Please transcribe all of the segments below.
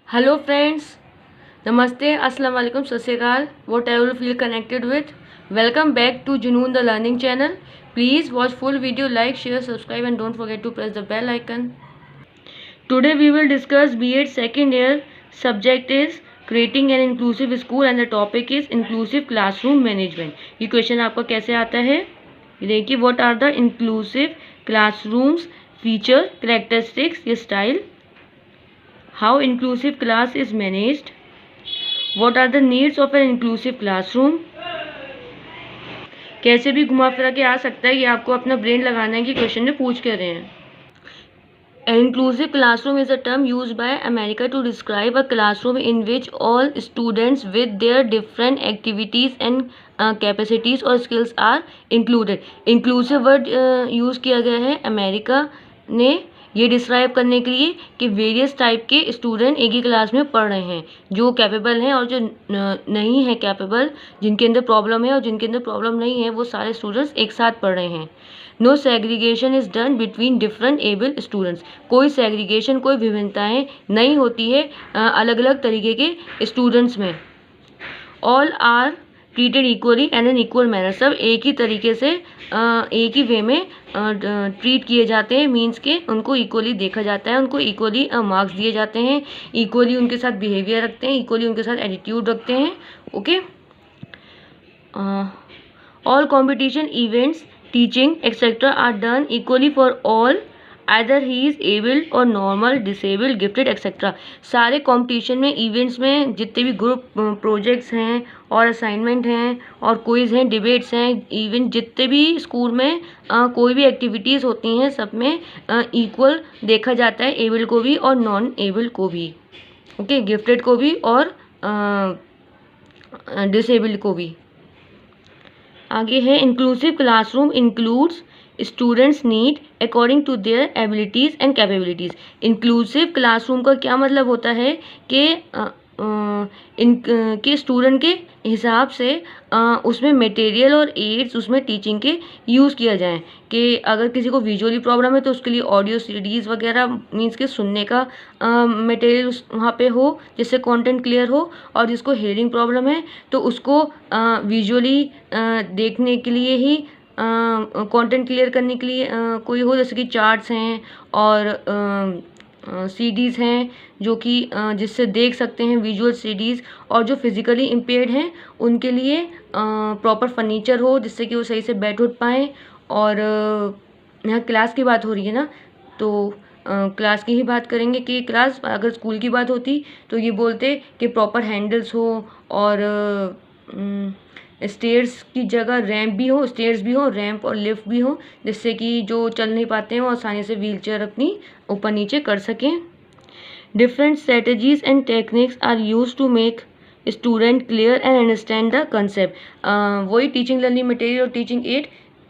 Hello friends, Namaste, Assalamu alaikum, Sat Sri Akal, whatever you feel connected with. Welcome back to Junoon the Learning channel. Please watch full video, like, share, subscribe and don't forget to press the bell icon. Today we will discuss B.Ed second year. Subject is creating an inclusive school and the topic is inclusive classroom management. ये question आपका कैसे आता है? देखिए, what are the inclusive classrooms feature, characteristics, या style? How inclusive class is managed? What are the needs of an inclusive classroom? कैसे भी घुमा फिरा के आ सकता है, ये आपको अपना ब्रेन लगाना है कि क्वेश्चन में पूछ कर रहे हैं. An inclusive classroom is a term used by America to describe a classroom in which all students with their different activities and capacities or skills are included. Inclusive word use किया गया है America ने ये describe करने के लिए कि various type के स्टूडेंट एक ही क्लास में पढ़ रहे हैं, जो कैपेबल हैं और जो नहीं है कैपेबल, जिनके अंदर प्रॉब्लम है और जिनके अंदर प्रॉब्लम नहीं है, वो सारे स्टूडेंट्स एक साथ पढ़ रहे हैं. No segregation is done between different able students. कोई सेग्रीगेशन, कोई विभिन्नताएं नहीं होती है अलग अलग तरीके के स्टूडेंट्स में. All are treated equally and an equal manner. सब एक ही तरीके से एक ही वे में ट्रीट किए जाते हैं. मीन्स के उनको इक्वली देखा जाता है, उनको इक्वली मार्क्स दिए जाते हैं, इक्वली उनके साथ बिहेवियर रखते हैं, इक्वली उनके साथ एटीट्यूड रखते हैं. Okay. All competition events, teaching etc. are done equally for all, either he is able or normal, disabled, gifted etc. सारे कंपटीशन में, इवेंट्स में, जितने भी ग्रुप प्रोजेक्ट्स हैं और असाइनमेंट हैं और क्विज हैं, डिबेट्स हैं, इवन जितने भी स्कूल में कोई भी एक्टिविटीज़ होती हैं, सब में इक्वल देखा जाता है, एबल को भी और नॉन एबल को भी. ओके, गिफ्टेड को भी और डिसेबल्ड को भी. आगे है inclusive classroom includes students need according to their abilities and capabilities. Inclusive classroom का क्या मतलब होता है कि के स्टूडेंट के हिसाब से उसमें मटेरियल और एड्स उसमें टीचिंग के यूज़ किया जाए. कि अगर किसी को विजुअली प्रॉब्लम है तो उसके लिए ऑडियो सीडीज़ वगैरह, मीन्स के सुनने का मटेरियल वहाँ पे हो जिससे कंटेंट क्लियर हो, और जिसको हेयरिंग प्रॉब्लम है तो उसको विजुअली देखने के लिए ही कंटेंट क्लियर करने के लिए कोई हो, जैसे कि चार्ट्स हैं और सीडीज़ हैं जो कि जिससे देख सकते हैं, विजुअल सीडीज़. और जो फिज़िकली इम्पेयर्ड हैं उनके लिए प्रॉपर फर्नीचर हो जिससे कि वो सही से बैठ उठ पाएँ. और यहाँ क्लास की बात हो रही है ना, तो क्लास की ही बात करेंगे कि क्लास, अगर स्कूल की बात होती तो ये बोलते कि प्रॉपर हैंडल्स हो और स्टेयर्स की जगह रैंप भी हो, स्टेयर्स भी हो, रैंप और लिफ्ट भी हो, जिससे कि जो चल नहीं पाते हैं वो आसानी से व्हील चेयर अपनी ऊपर नीचे कर सकें. Different strategies and techniques are use to make student clear and understand the concept. वही टीचिंग लर्निंग मटेरियल और टीचिंग एड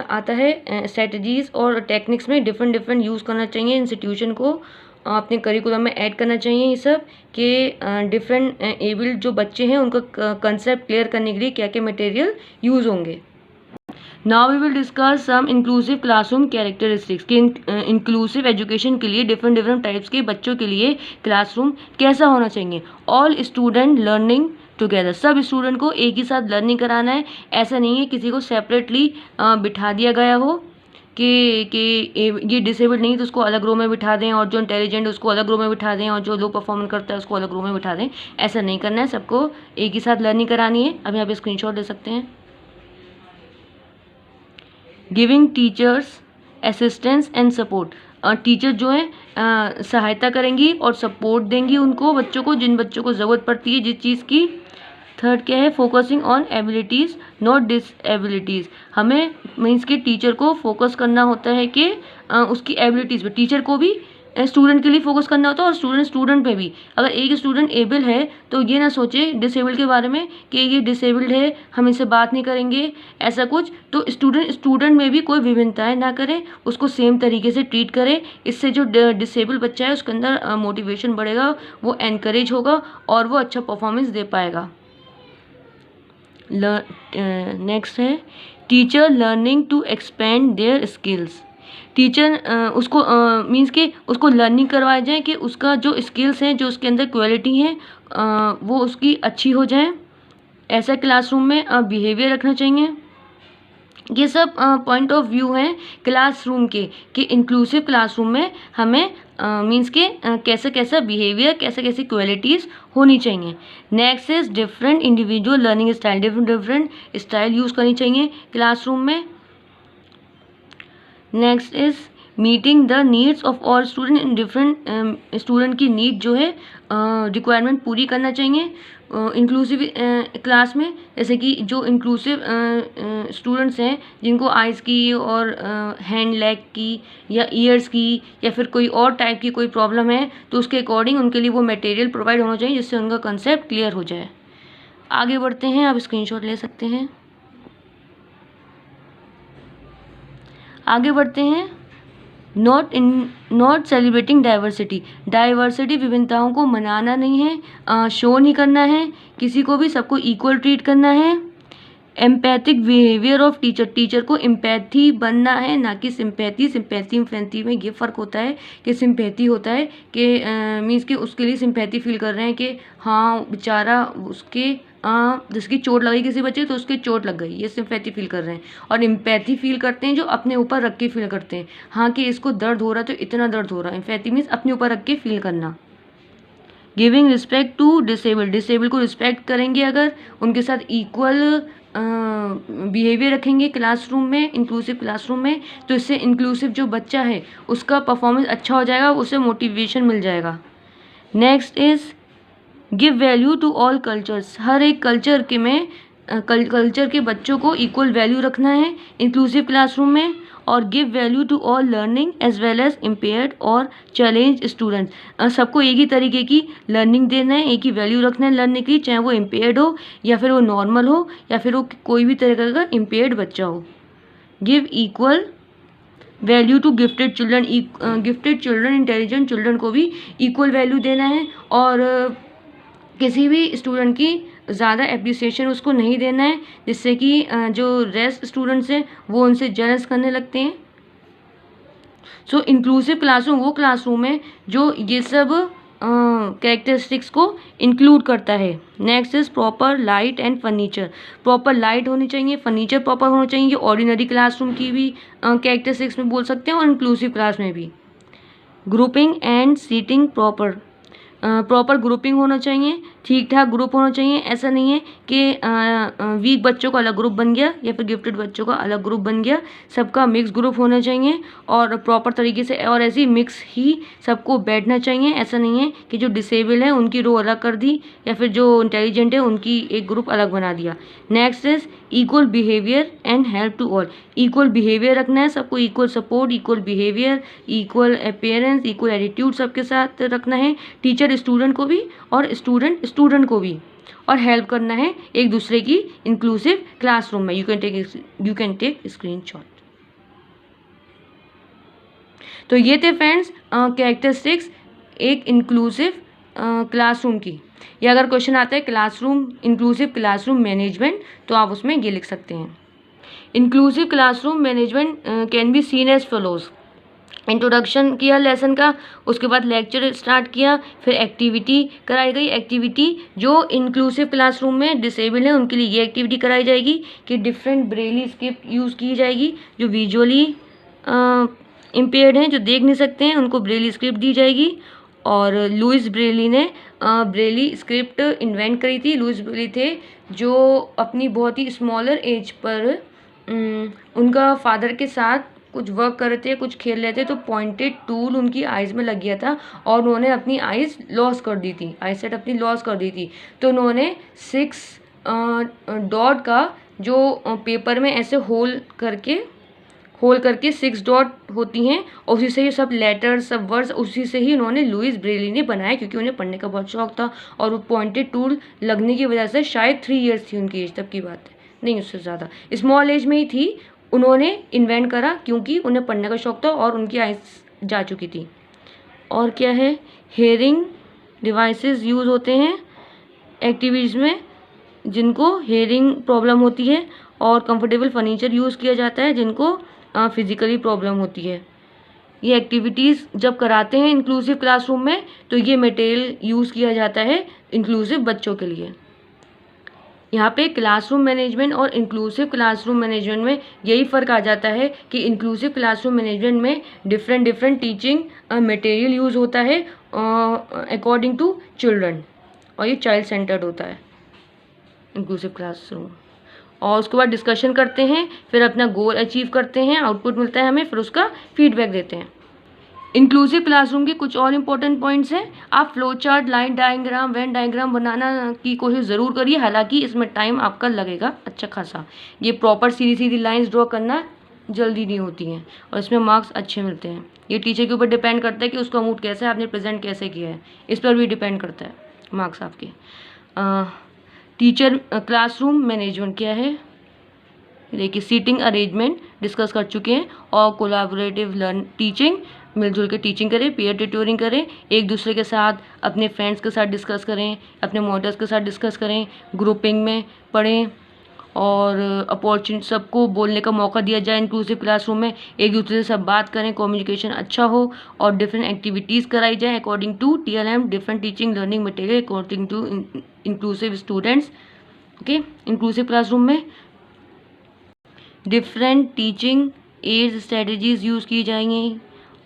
आता है. स्ट्रेटजीज और टेक्निक्स में डिफरेंट यूज़ करना चाहिए. इंस्टीट्यूशन को अपने करिकुलम में ऐड करना चाहिए ये सब, कि डिफरेंट एबल्ड जो बच्चे हैं उनका कंसेप्ट क्लियर करने के लिए क्या क्या मटेरियल यूज़ होंगे. Now we will discuss some inclusive classroom characteristics. कि इंक्लूसिव एजुकेशन के लिए डिफरेंट टाइप्स के बच्चों के लिए क्लासरूम कैसा होना चाहिए. All student learning together. सब स्टूडेंट को एक ही साथ लर्निंग कराना है. ऐसा नहीं है किसी को सेपरेटली बिठा दिया गया हो कि ये डिसेबल्ड नहीं तो उसको अलग रो में बिठा दें, और जो इंटेलिजेंट उसको अलग रो में बिठा दें, और जो लो परफॉर्मेंस करता है उसको अलग रो में बिठा दें. ऐसा नहीं करना है, सबको एक ही साथ लर्निंग करानी है. अब यहाँ पे स्क्रीनशॉट ले सकते हैं. Giving teachers assistance and support. Teacher जो है सहायता करेंगी और सपोर्ट देंगी उनको, बच्चों को, जिन बच्चों को ज़रूरत पड़ती है जिस चीज़ की. थर्ड क्या है, फोकसिंग ऑन एबिलिटीज़ नॉट डिसएबिलिटीज़. हमें मीन्स के टीचर को फोकस करना होता है कि उसकी एबिलिटीज़ पे. टीचर को भी स्टूडेंट के लिए फोकस करना होता है और स्टूडेंट पे भी. अगर एक स्टूडेंट एबल है तो ये ना सोचे डिसेबल्ड के बारे में कि ये डिसेबल्ड है, हम इससे बात नहीं करेंगे, ऐसा कुछ. तो स्टूडेंट में भी कोई विभिन्नताएं ना करें, उसको सेम तरीके से ट्रीट करें. इससे जो डिसेबल बच्चा है उसके अंदर मोटिवेशन बढ़ेगा, वो एनकरेज होगा और वो अच्छा परफॉर्मेंस दे पाएगा. नेक्स्ट है teacher learning to expand their skills. Teacher उसको मीन्स कि उसको लर्निंग करवाया जाए कि उसका जो स्किल्स हैं, जो उसके अंदर क्वालिटी है, वो उसकी अच्छी हो जाए। ऐसा क्लासरूम में बिहेवियर रखना चाहिए। ये सब पॉइंट ऑफ व्यू हैं क्लासरूम के, कि इंक्लूसिव क्लासरूम में हमें मीन्स के कैसा कैसा बिहेवियर, कैसे कैसी क्वालिटीज़ होनी चाहिए। Next is different individual learning style, different style use करनी चाहिए क्लासरूम में। Next is meeting the needs of all student, in different student की नीड जो है रिक्वायरमेंट पूरी करना चाहिए इंक्लूसिव क्लास में। जैसे कि जो इंक्लूसिव स्टूडेंट्स हैं जिनको आइज़ की और हैंड लेग की या ईयर्स की या फिर कोई और टाइप की कोई प्रॉब्लम है, तो उसके अकॉर्डिंग उनके लिए वो मटेरियल प्रोवाइड होना चाहिए जिससे उनका कंसेप्ट क्लियर हो जाए। आगे बढ़ते हैं, आप स्क्रीनशॉट ले सकते हैं। आगे बढ़ते हैं। नॉट सेलिब्रेटिंग डाइवर्सिटी, डाइवर्सिटी विभिन्नताओं को मनाना नहीं है, शो नहीं करना है किसी को भी, सबको इक्वल ट्रीट करना है। Empathic behaviour of teacher, teacher को एम्पैथी बनना है, ना कि सिंपैथी। सिंपैथी में ये फ़र्क होता है कि सिंपैथी होता है कि मीन्स कि उसके लिए सिंपैथी फील कर रहे हैं कि हाँ बेचारा उसके जिसकी चोट लगी किसी बच्चे तो उसके चोट लग गई, ये सिंपैथी फील कर रहे हैं। और एम्पैथी फील करते हैं जो अपने ऊपर रख के फील करते हैं, हाँ कि इसको दर्द हो रहा है तो इतना दर्द हो रहा है। एम्पैथी मीन्स अपने ऊपर रख के फील करना। Giving respect to disable, disable को रिस्पेक्ट करेंगे अगर, उनके साथ इक्वल बिहेवियर रखेंगे क्लासरूम में, इंक्लूसिव क्लासरूम में, तो इससे इंक्लूसिव जो बच्चा है उसका परफॉर्मेंस अच्छा हो जाएगा, उसे मोटिवेशन मिल जाएगा। Next is give value to all cultures, हर एक कल्चर के में कल्चर के बच्चों को इक्वल वैल्यू रखना है इंक्लूसिव क्लासरूम में। और give value to all learning as well as impaired और चैलेंज स्टूडेंट्स, सबको एक ही तरीके की लर्निंग देना है, एक ही वैल्यू रखना है लर्निंग की, चाहे वो इम्पेयर्ड हो या फिर वो नॉर्मल हो या फिर वो कोई भी तरह का इम्पेयर्ड बच्चा हो। Give equal value to gifted children, gifted children, intelligent children को भी इक्वल वैल्यू देना है। और किसी भी स्टूडेंट की ज़्यादा एप्रिसिएशन उसको नहीं देना है, जिससे कि जो रेस्ट स्टूडेंट्स हैं वो उनसे जेलस करने लगते हैं। सो इंक्लूसिव क्लासरूम वो क्लासरूम है जो ये सब कैरेक्टरिस्टिक्स को इंक्लूड करता है। Next is proper light and furniture, proper light होनी चाहिए, फर्नीचर प्रॉपर होना चाहिए। ऑर्डिनरी क्लासरूम की भी कैरेक्टरिस्टिक्स में बोल सकते हैं और इंक्लूसिव क्लास में भी। Grouping and seating proper, proper grouping होना चाहिए, ठीक ठाक ग्रुप होना चाहिए। ऐसा नहीं है कि वीक बच्चों का अलग ग्रुप बन गया या फिर गिफ्टेड बच्चों का अलग ग्रुप बन गया, सबका मिक्स ग्रुप होना चाहिए और प्रॉपर तरीके से, और ऐसे ही मिक्स ही सबको बैठना चाहिए। ऐसा नहीं है कि जो डिसेबल है उनकी रो अलग कर दी या फिर जो इंटेलिजेंट है उनकी एक ग्रुप अलग बना दिया। Next is equal behaviour and help to all, equal behaviour रखना है, सबको equal support, equal behaviour, equal appearance, equal attitude सबके साथ रखना है। टीचर स्टूडेंट को भी और स्टूडेंट स्टूडेंट को भी, और हेल्प करना है एक दूसरे की इंक्लूसिव क्लासरूम में। You can take screenshot. तो ये थे फ्रेंड्स कैरेक्टरिस्टिक्स एक इंक्लूसिव क्लासरूम की। या अगर क्वेश्चन आता है क्लासरूम, इंक्लूसिव क्लासरूम मैनेजमेंट, तो आप उसमें ये लिख सकते हैं। Inclusive classroom management can be seen as follows. Introduction किया लेसन का, उसके बाद लेक्चर स्टार्ट किया, फिर एक्टिविटी कराई गई। एक्टिविटी जो इंक्लूसिव क्लासरूम में डिसेबल है उनके लिए ये एक्टिविटी कराई जाएगी कि डिफरेंट ब्रेली स्क्रिप्ट यूज़ की जाएगी। जो विजुअली इम्पेयर्ड हैं, जो देख नहीं सकते हैं, उनको ब्रेली स्क्रिप्ट दी जाएगी। और लुइस ब्रेली ने ब्रेली स्क्रिप्ट इन्वेंट करी थी। लुइस ब्रेली थे जो अपनी बहुत ही स्मॉलर एज पर उनका फादर के साथ कुछ वर्क कर रहे थे, कुछ खेल रहे थे, तो पॉइंटेड टूल उनकी आइज़ में लग गया था और उन्होंने अपनी आइज़ लॉस कर दी थी, आई सेट अपनी लॉस कर दी थी। तो उन्होंने 6 डॉट का जो पेपर में ऐसे होल करके 6 डॉट होती हैं और उसी से ही सब लेटर्स, सब वर्ड्स, उसी से ही उन्होंने लुइस ब्रेली ने बनाया, क्योंकि उन्हें पढ़ने का बहुत शौक था। और वो पॉइंटेड टूल लगने की वजह से, शायद 3 ईयर्स थी उनकी एज, तब की बात है, नहीं उससे ज़्यादा, स्मॉल एज में ही थी, उन्होंने इन्वेंट करा क्योंकि उन्हें पढ़ने का शौक था और उनकी आइज़ जा चुकी थी। और क्या है, हेयरिंग डिवाइसेस यूज़ होते हैं एक्टिविटीज़ में जिनको हेयरिंग प्रॉब्लम होती है, और कंफर्टेबल फर्नीचर यूज़ किया जाता है जिनको फिजिकली प्रॉब्लम होती है। ये एक्टिविटीज़ जब कराते हैं इंक्लूसिव क्लासरूम में तो ये मटेरियल यूज़ किया जाता है इंक्लूसिव बच्चों के लिए। यहाँ पे क्लासरूम मैनेजमेंट और इंक्लूसिव क्लासरूम मैनेजमेंट में यही फ़र्क आ जाता है कि इंक्लूसिव क्लासरूम मैनेजमेंट में डिफरेंट टीचिंग मटेरियल यूज़ होता है अकॉर्डिंग टू चिल्ड्रन, और ये चाइल्ड सेंटर्ड होता है इंक्लूसिव क्लासरूम। और उसके बाद डिस्कशन करते हैं, फिर अपना गोल अचीव करते हैं, आउटपुट मिलता है हमें, फिर उसका फीडबैक देते हैं। इंक्लूसिव क्लासरूम के कुछ और इम्पोर्टेंट पॉइंट्स हैं। आप flow chart, line diagram, venn diagram बनाना की कोशिश ज़रूर करिए, हालांकि इसमें टाइम आपका लगेगा अच्छा खासा। ये प्रॉपर सीधी सीधी लाइंस ड्रॉ करना जल्दी नहीं होती हैं और इसमें मार्क्स अच्छे मिलते हैं। ये टीचर के ऊपर डिपेंड करता है कि उसका मूड कैसा है, आपने प्रेजेंट कैसे किया है, इस पर भी डिपेंड करता है मार्क्स आपके। टीचर क्लासरूम मैनेजमेंट क्या है, देखिए सीटिंग अरेंजमेंट डिस्कस कर चुके हैं, और कोलैबोरेटिव लर्न टीचिंग, मिलजुल के टीचिंग करें, पीयर ट्यूटरिंग करें, एक दूसरे के साथ अपने फ्रेंड्स के साथ डिस्कस करें, अपने मॉडल्स के साथ डिस्कस करें, ग्रुपिंग में पढ़ें, और अपॉर्चुनिटी सबको बोलने का मौका दिया जाए इंक्लूसिव क्लासरूम में, एक दूसरे से सब बात करें, कम्युनिकेशन अच्छा हो, और डिफरेंट एक्टिविटीज़ कराई जाएँ according to TLM, different teaching learning material according to inclusive students. Okay, inclusive classroom में different teaching aids strategies use की जाएंगी,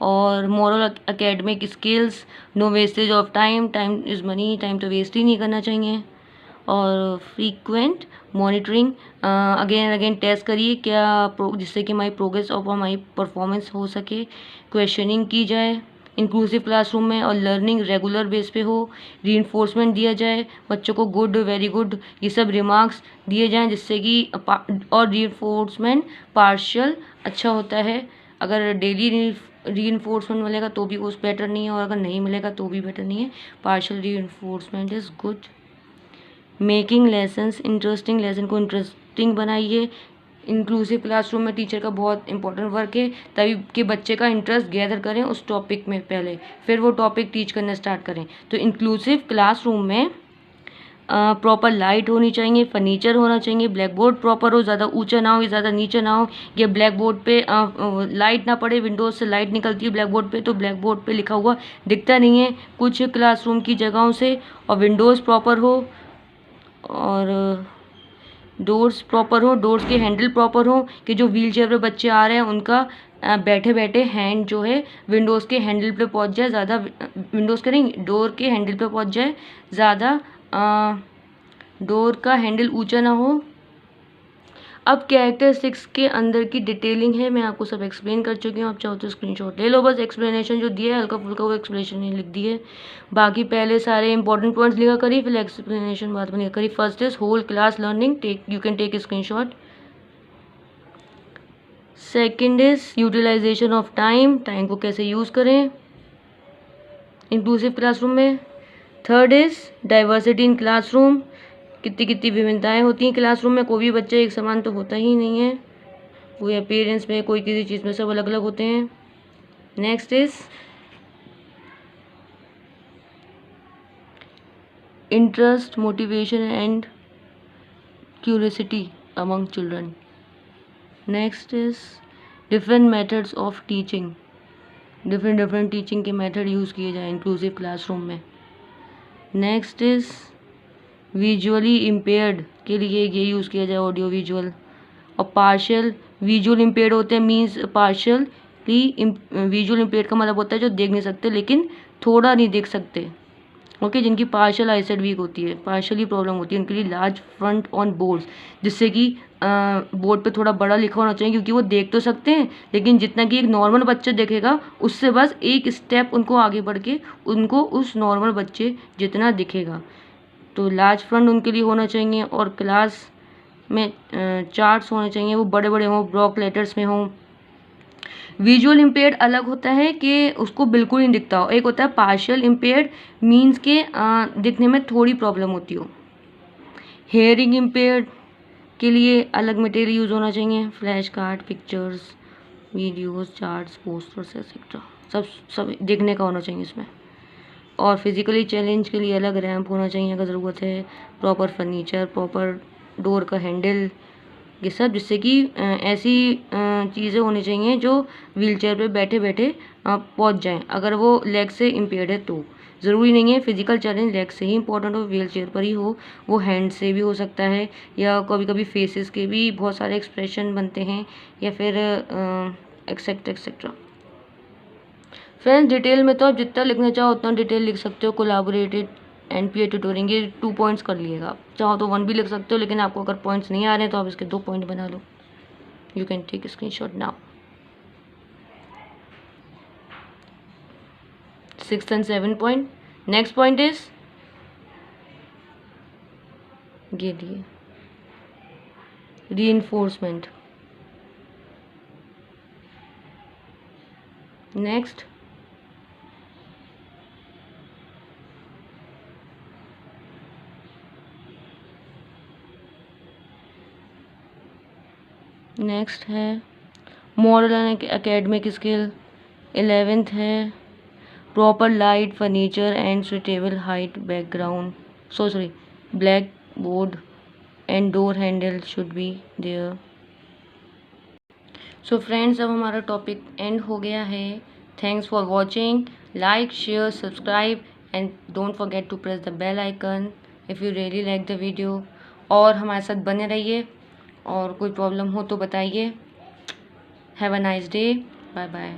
और moral academic skills, no wastage of time, time is money, time तो waste ही नहीं करना चाहिए, और frequent monitoring, again and again test करिए क्या जिससे कि हमारी प्रोग्रेस और हमारी परफॉर्मेंस हो सके, क्वेश्चनिंग की जाए इंक्लूसिव क्लासरूम में, और लर्निंग रेगुलर बेस पे हो, रीइंफोर्समेंट दिया जाए बच्चों को, गुड, वेरी गुड, ये सब रिमार्क्स दिए जाएं जिससे कि, और रीइंफोर्समेंट पार्शियल अच्छा होता है, अगर डेली रीइंफोर्समेंट मिलेगा तो भी उस बेटर नहीं है, और अगर नहीं मिलेगा तो भी बेटर नहीं है, partial reinforcement is good. Making lessons interesting, lesson को इंटरेस्टिंग बनाइए। इंक्लूसिव क्लासरूम में टीचर का बहुत इंपॉर्टेंट वर्क है, तभी कि बच्चे का इंटरेस्ट गैदर करें उस टॉपिक में पहले, फिर वो टॉपिक टीच करना स्टार्ट करें। तो इंक्लूसिव क्लासरूम में प्रॉपर लाइट होनी चाहिए, फर्नीचर होना चाहिए, ब्लैक बोर्ड प्रॉपर हो, ज़्यादा ऊंचा ना हो, ज़्यादा नीचे ना हो, ये ब्लैक बोर्ड पे लाइट ना पड़े, विंडोज से लाइट निकलती है ब्लैक बोर्ड पे, तो ब्लैक बोर्ड पे लिखा हुआ दिखता नहीं है कुछ क्लासरूम की जगहों से, और विंडोज़ प्रॉपर हो, और डोर्स प्रॉपर हो, डोर्स के हैंडल प्रॉपर हो, कि जो व्हील चेयर पे बच्चे आ रहे हैं उनका बैठे बैठे हैंड जो है विंडोज़ के हैंडल पे पहुंच जाए, ज़्यादा विंडोज़ के नहीं, डोर के हैंडल पे पहुंच जाए, ज़्यादा डोर का हैंडल ऊंचा ना हो। अब कैरेक्टरिस्टिक्स के अंदर की डिटेलिंग है, मैं आपको सब एक्सप्लेन कर चुकी हूँ, आप चाहो तो स्क्रीनशॉट ले लो, बस एक्सप्लेनेशन जो दिया है हल्का फुल्का वो एक्सप्लेनेशन लिख दिए, बाकी पहले सारे इंपॉर्टेंट पॉइंट्स लिखा करिए, फिर एक्सप्लेनेशन बाद में लिखा करिए। First is whole class learning, you can take screenshot. Second is utilization of time, time को कैसे यूज़ करें इंक्लूसिव क्लासरूम में। Third is diversity in classroom, कितनी कितनी विभिन्नताएं होती हैं क्लासरूम में, कोई भी बच्चा एक समान तो होता ही नहीं है, कोई अपीयरेंस में, कोई किसी चीज़ में, सब अलग अलग होते हैं। Next is interest, motivation and curiosity among children. Next is different methods of teaching, different teaching के मेथड यूज़ किए जाए इंक्लूसिव क्लासरूम में। नेक्स्ट इज विजुअली इम्पेयर्ड के लिए ये यूज़ किया जाए ऑडियो विजुअल, और पार्शियल विजुअल इम्पेयर्ड होते हैं, मीन्स पार्शियली विजुअल इम्पेयर्ड का मतलब होता है जो देख नहीं सकते लेकिन थोड़ा नहीं देख सकते, ओके, जिनकी पार्शियल आईसाइट वीक होती है, पार्शियली प्रॉब्लम होती है, उनके लिए लार्ज फ्रंट ऑन बोर्ड्स, जिससे कि बोर्ड पे थोड़ा बड़ा लिखा होना चाहिए, क्योंकि वो देख तो सकते हैं लेकिन जितना कि एक नॉर्मल बच्चा देखेगा उससे बस एक स्टेप उनको आगे बढ़ के उनको उस नॉर्मल बच्चे जितना दिखेगा, तो लार्ज फ्रंट उनके लिए होना चाहिए। और क्लास में चार्ट्स होने चाहिए, वो बड़े बड़े हों, ब्लॉक लेटर्स में हों। विजुअल इम्पेयर्ड अलग होता है कि उसको बिल्कुल नहीं दिखता हो, एक होता है पार्शियल इम्पेयर्ड, मीन्स के दिखने में थोड़ी प्रॉब्लम होती हो। हेयरिंग इम्पेयर्ड के लिए अलग मटेरियल यूज़ होना चाहिए, flash card, pictures, videos, charts, posters etcetera, सब देखने का होना चाहिए इसमें। और फिजिकली चैलेंज के लिए अलग रैंप होना चाहिए अगर ज़रूरत है, प्रॉपर फर्नीचर, प्रॉपर डोर का हैंडल, ये सब, जिससे कि ऐसी चीज़ें होनी चाहिए जो व्हीलचेयर पे बैठे बैठे पहुंच जाएं, अगर वो लेग से इम्पेयर्ड है तो। ज़रूरी नहीं है फिजिकल चैलेंज लेग से ही इंपॉर्टेंट हो, व्हीलचेयर पर ही हो, वो हैंड से भी हो सकता है, या कभी कभी फेसेस के भी बहुत सारे एक्सप्रेशन बनते हैं, या फिर एक्सेट्रा एक्सेट्रा। फ्रेंड्स डिटेल में तो आप जितना लिखना चाहो उतना डिटेल लिख सकते हो। कोलैबोरेटेड एनपीए ट्यूटोरिंग, ये 2 पॉइंट्स कर लिएगा आप, चाहो तो 1 भी लिख सकते हो, लेकिन आपको अगर पॉइंट्स नहीं आ रहे हैं तो आप इसके 2 पॉइंट बना लो। You can take screenshot now. 6th and 7th point. Next point is ये लिए रीइंफोर्समेंट। नेक्स्ट नेक्स्ट है moral and academic skill. 11th है proper light, furniture and suitable height background, sorry black board and door handle should be there. So friends अब हमारा topic end हो गया है। Thanks for watching. Like, share, subscribe and don't forget to press the bell icon if you really like the video. और हमारे साथ बने रहिए, और कोई प्रॉब्लम हो तो बताइए। Have a nice day. Bye bye.